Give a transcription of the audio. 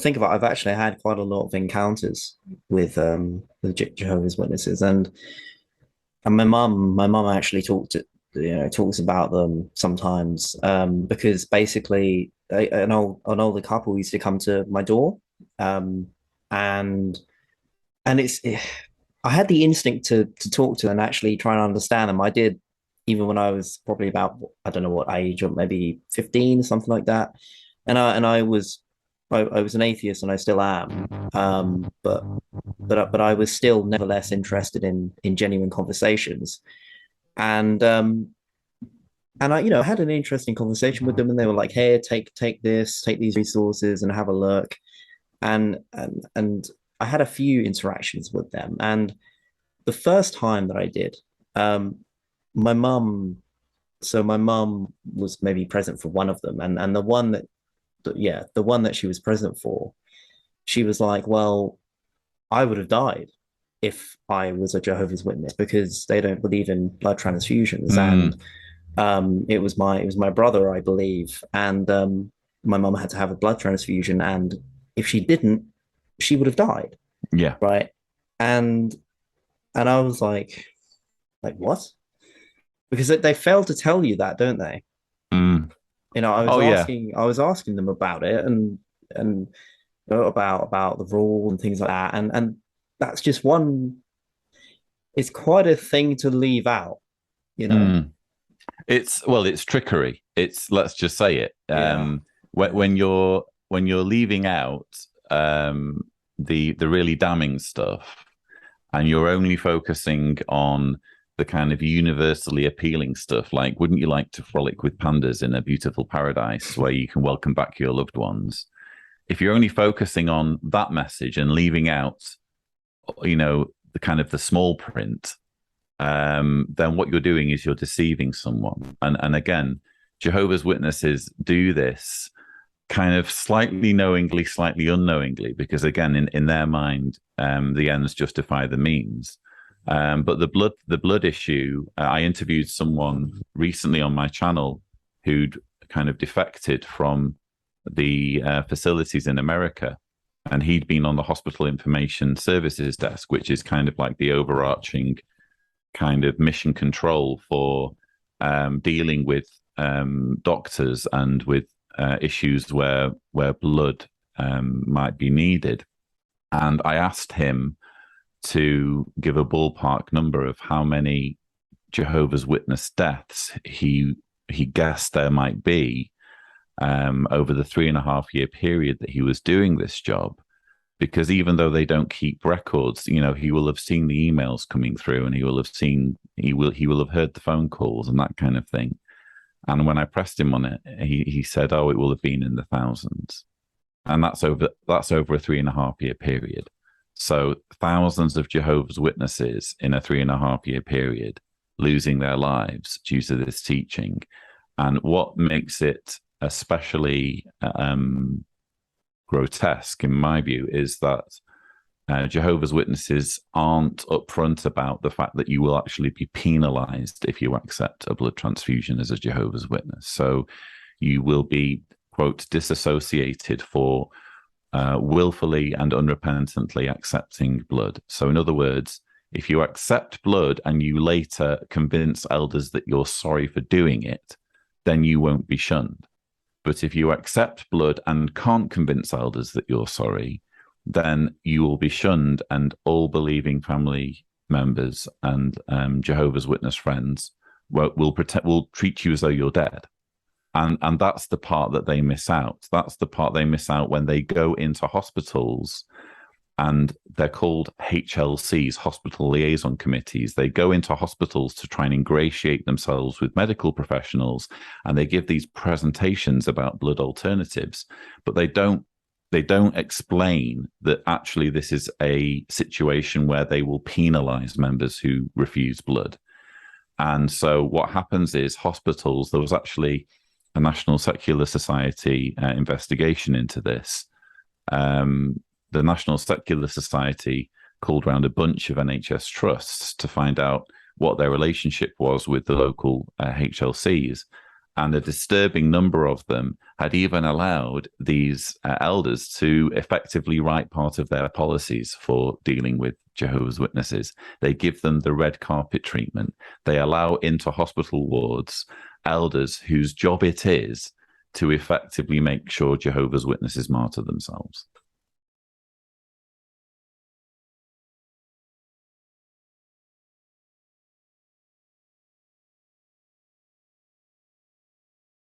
think about it, I've actually had quite a lot of encounters with Jehovah's Witnesses, and my mum actually talks about them sometimes, because basically an older couple used to come to my door, um, and I had the instinct to talk to and actually try and understand them. I did, even when I was probably about, I don't know what age, or maybe 15, something like that. And I was an atheist, and I still am. But I was still nevertheless interested in genuine conversations. And and I had an interesting conversation with them, and they were like, "Hey, take this, take these resources, and have a look." And I had a few interactions with them, and the first time that I did, um, my mum. So my mum was maybe present for one of them, and the one that she was present for, she was like, "Well, I would have died if I was a Jehovah's Witness because they don't believe in blood transfusions." And Mm, it was my brother, I believe, and my mum had to have a blood transfusion, and if she didn't, she would have died, yeah. right? And and I was like what? Because they fail to tell you that, don't they? Mm. Oh, yeah. I was asking them about it, and about the rule and things like that, and that's just one. It's quite a thing to leave out, you know. Mm. It's trickery. It's let's just say it. Yeah, yeah, When you're leaving out the really damning stuff, and you're only focusing on the kind of universally appealing stuff, like wouldn't you like to frolic with pandas in a beautiful paradise where you can welcome back your loved ones? If you're only focusing on that message and leaving out, the kind of the small print, then what you're doing is you're deceiving someone. And again, Jehovah's Witnesses do this kind of slightly knowingly, slightly unknowingly, because again, in their mind, the ends justify the means. But the blood issue, I interviewed someone recently on my channel who'd kind of defected from the facilities in America, and he'd been on the hospital information services desk, which is kind of like the overarching kind of mission control for dealing with doctors and with issues where blood might be needed. And I asked him to give a ballpark number of how many Jehovah's Witness deaths he guessed there might be over the 3.5 year period that he was doing this job. Because even though they don't keep records, he will have seen the emails coming through, and he will have heard the phone calls and that kind of thing. And when I pressed him on it, he said, "Oh, it will have been in the thousands," and that's over a 3.5 year period. So thousands of Jehovah's Witnesses in a 3.5 year period losing their lives due to this teaching. And what makes it especially grotesque, in my view, is that Jehovah's Witnesses aren't upfront about the fact that you will actually be penalized if you accept a blood transfusion as a Jehovah's Witness. So you will be, quote, disassociated for willfully and unrepentantly accepting blood. So, in other words, if you accept blood and you later convince elders that you're sorry for doing it, then you won't be shunned. But if you accept blood and can't convince elders that you're sorry, then you will be shunned, and all believing family members and Jehovah's Witness friends will treat you as though you're dead. And that's the part that they miss out. That's the part they miss out when they go into hospitals, and they're called HLCs, hospital liaison committees. They go into hospitals to try and ingratiate themselves with medical professionals, and they give these presentations about blood alternatives, but they don't explain that actually this is a situation where they will penalize members who refuse blood. And so what happens is hospitals, there was actually a National Secular Society investigation into this. The National Secular Society called around a bunch of NHS trusts to find out what their relationship was with the local HLCs. And a disturbing number of them had even allowed these elders to effectively write part of their policies for dealing with Jehovah's Witnesses. They give them the red carpet treatment. They allow into hospital wards elders whose job it is to effectively make sure Jehovah's Witnesses martyr themselves.